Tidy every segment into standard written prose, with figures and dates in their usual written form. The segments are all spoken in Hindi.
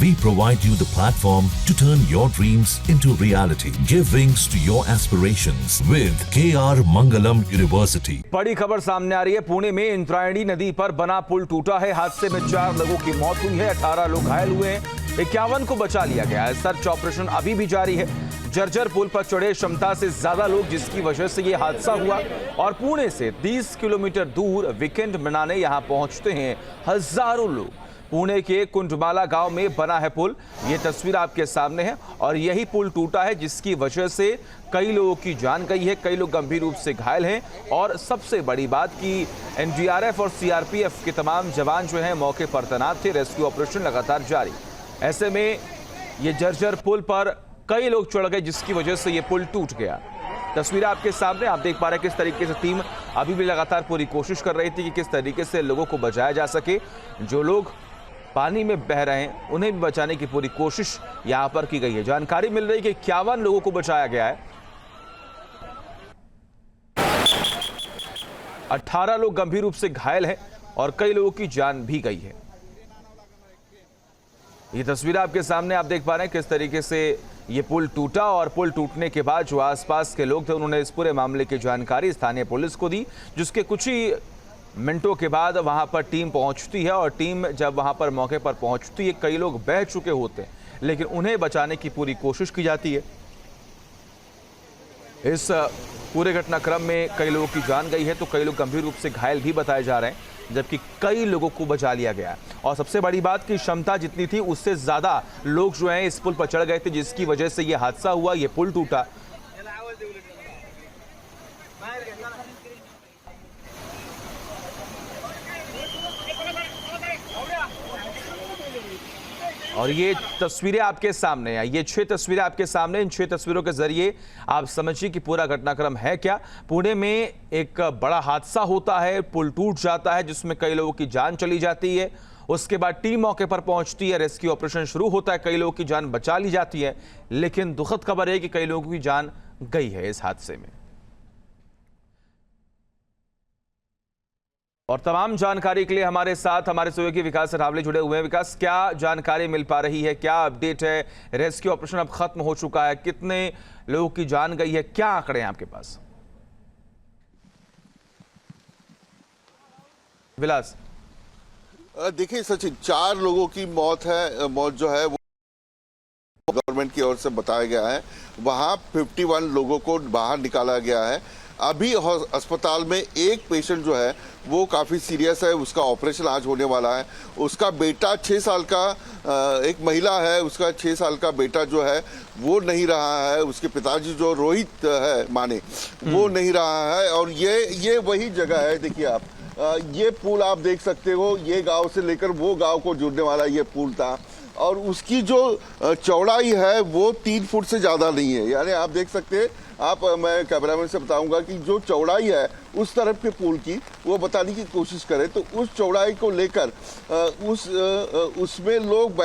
We provide you the platform to turn your dreams into reality. Give wings to your aspirations with KR Mangalam University. बड़ी खबर सामने आ रही है। पुणे में इंद्रायणी नदी पर बना पुल टूटा है। हादसे में 4 लोगों की मौत हुई है, 18 लोग घायल हुए हैं, 51 को बचा लिया गया है। सर्च ऑपरेशन अभी भी जारी है। जर्जर पुल पर चढ़े क्षमता से ज्यादा लोग, जिसकी वजह से ये हादसा हुआ। और पुणे से 30 किलोमीटर दूर वीकेंड मनाने यहां पहुंचते हैं हजारों लोग। पुणे के कुंडमाला गांव में बना है पुल। ये तस्वीर आपके सामने है और यही पुल टूटा है, जिसकी वजह से कई लोगों की जान गई है, कई लोग गंभीर रूप से घायल हैं। और सबसे बड़ी बात कि एनडीआरएफ और सीआरपीएफ के तमाम जवान जो हैं मौके पर तैनात थे। रेस्क्यू ऑपरेशन लगातार जारी। ऐसे में ये जर्जर पुल पर कई लोग चढ़ गए, जिसकी वजह से ये पुल टूट गया। तस्वीर आपके सामने आप देख पा रहे हैं किस तरीके से टीम अभी भी लगातार पूरी कोशिश कर रही थी कि किस तरीके से लोगों को बचाया जा सके। जो लोग पानी में बह रहे हैं उन्हें भी बचाने की पूरी कोशिश यहां पर की गई है। जानकारी मिल रही है कि 51 लोगों को बचाया गया है, 18 लोग गंभीर रूप से घायल हैं और कई लोगों की जान भी गई है। ये तस्वीर आपके सामने आप देख पा रहे हैं किस तरीके से ये पुल टूटा। और पुल टूटने के बाद जो आसपास के लोग थे उन्होंने इस पूरे मामले की जानकारी स्थानीय पुलिस को दी, जिसके कुछ ही मिनटों के बाद वहां पर टीम पहुंचती है। और टीम जब वहां पर मौके पर पहुंचती है, कई लोग बह चुके होते हैं, लेकिन उन्हें बचाने की पूरी कोशिश की जाती है। इस पूरे घटनाक्रम में कई लोगों की जान गई है, तो कई लोग गंभीर रूप से घायल भी बताए जा रहे हैं, जबकि कई लोगों को बचा लिया गया। और सबसे बड़ी बात की क्षमता जितनी थी उससे ज्यादा लोग जो हैं इस पुल पर चढ़ गए थे, जिसकी वजह से यह हादसा हुआ, यह पुल टूटा। और ये तस्वीरें आपके सामने हैं, ये 6 तस्वीरें आपके सामने। इन 6 तस्वीरों के जरिए आप समझिए कि पूरा घटनाक्रम है क्या। पुणे में एक बड़ा हादसा होता है, पुल टूट जाता है, जिसमें कई लोगों की जान चली जाती है। उसके बाद टीम मौके पर पहुंचती है, रेस्क्यू ऑपरेशन शुरू होता है, कई लोगों की जान बचा ली जाती है। लेकिन दुखद खबर है कि कई लोगों की जान गई है इस हादसे में। और तमाम जानकारी के लिए हमारे साथ हमारे सहयोगी विकास रावले जुड़े हुए हैं। विकास, क्या जानकारी मिल पा रही है, क्या अपडेट है? रेस्क्यू ऑपरेशन अब खत्म हो चुका है, कितने लोगों की जान गई है, क्या आंकड़े हैं आपके पास? विलास, देखिए सचिन, 4 लोगों की मौत जो है वो गवर्नमेंट की ओर से बताया गया है। वहां 51 लोगों को बाहर निकाला गया है। अभी अस्पताल में एक पेशेंट जो है वो काफ़ी सीरियस है, उसका ऑपरेशन आज होने वाला है। उसका बेटा 6 साल का, एक महिला है, उसका 6 साल का बेटा जो है वो नहीं रहा है। उसके पिताजी जो रोहित है माने, वो नहीं रहा है। और ये वही जगह है, देखिए आप, ये पुल आप देख सकते हो, ये गांव से लेकर वो गांव को जोड़ने वाला ये पुल था। और उसकी जो चौड़ाई है वो 3 फुट से ज़्यादा नहीं है। यानी आप देख सकते हैं, मैं कैमरामैन से बताऊंगा कि जो चौड़ाई है उस तरफ के पुल की, वो बताने की कोशिश करें तो उस चौड़ाई को लेकर उसमें लोग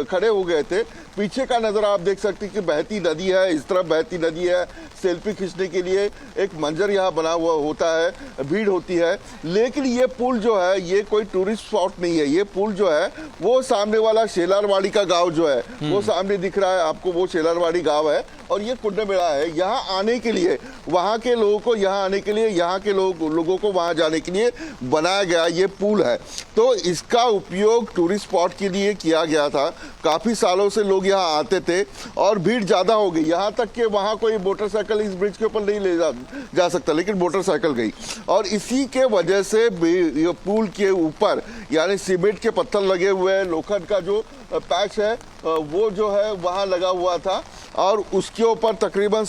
खड़े हो गए थे। पीछे का नज़ारा आप देख सकते हैं कि बहती नदी है, इस तरफ बहती नदी है। सेल्फी खींचने के लिए एक मंजर यहाँ बना हुआ होता है, भीड़ होती है। लेकिन ये पुल जो है ये कोई टूरिस्ट स्पॉट नहीं है। ये पुल जो है वो सामने वाला शेलारवाड़ी का गाँव जो है वो सामने दिख रहा है आपको, वो शेलारवाड़ी गाँव है। और ये कुंडमेला है। यहाँ आने के लिए, वहाँ के लोगों को यहाँ आने के लिए, यहाँ के लोगों को वहाँ जाने के लिए बनाया गया ये पुल है। तो इसका उपयोग टूरिस्ट स्पॉट के लिए किया गया था। काफ़ी सालों से लोग यहाँ आते थे और भीड़ ज़्यादा हो गई, यहाँ तक कि वहाँ कोई मोटरसाइकिल इस ब्रिज के ऊपर नहीं ले जा सकता, लेकिन मोटरसाइकिल गई। और इसी के वजह से पुल के ऊपर यानी सीमेंट के पत्थर लगे हुए हैं, लोखंड का जो पैच है वो जो है वहाँ लगा हुआ था। और उसके ऊपर तकरीबन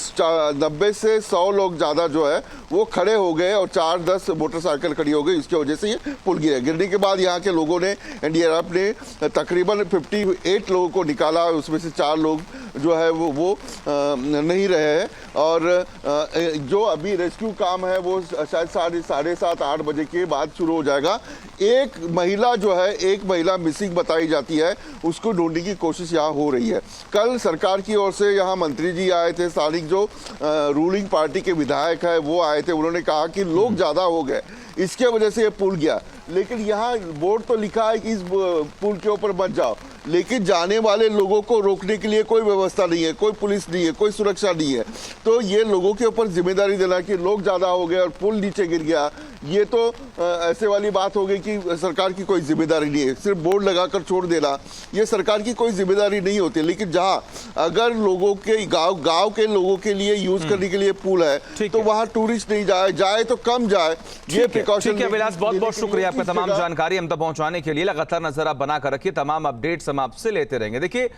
90 से 100 लोग ज़्यादा जो है वो खड़े हो गए और 4-10 मोटरसाइकिल खड़ी हो गई। इसकी वजह से ये पुल गिरा। गिरने के बाद यहाँ के लोगों ने, एनडीआरएफ ने तकरीबन 58 लोगों को निकाला। उसमें से 4 लोग जो है वो नहीं रहे हैं। और जो अभी रेस्क्यू काम है वो शायद 7:30-8 बजे के बाद शुरू हो जाएगा। एक महिला जो है, एक महिला मिसिंग बताई जाती है, उसको ढूंढने की कोशिश यहाँ हो रही है। कल सरकार की ओर से यहाँ मंत्री जी आए थे, स्थानिक जो रूलिंग पार्टी के विधायक है वो आए थे। उन्होंने कहा कि लोग ज़्यादा हो गए, इसके वजह से ये पुल गया। लेकिन यहाँ बोर्ड तो लिखा है कि इस पुल के ऊपर मत जाओ, लेकिन जाने वाले लोगों को रोकने के लिए कोई व्यवस्था नहीं है, कोई पुलिस नहीं है, कोई सुरक्षा नहीं है। तो ये लोगों के ऊपर जिम्मेदारी देना कि लोग ज्यादा हो गए और पुल नीचे गिर गया, ये तो ऐसे वाली बात हो गई कि सरकार की कोई जिम्मेदारी नहीं है। सिर्फ बोर्ड लगाकर छोड़ देना ये सरकार की कोई जिम्मेदारी नहीं होती। लेकिन जहां अगर लोगों के गांव के लोगों के लिए यूज करने के लिए पुल है तो वहां टूरिस्ट नहीं जाए तो कम जाए। ये प्रिकॉशन। ठीक है विलास, बहुत बहुत शुक्रिया आपका तमाम जानकारी हम तक पहुंचाने के लिए। लगातार नजर आप बनाकर रखिए, तमाम अपडेट्स हम आपसे लेते रहेंगे। देखिए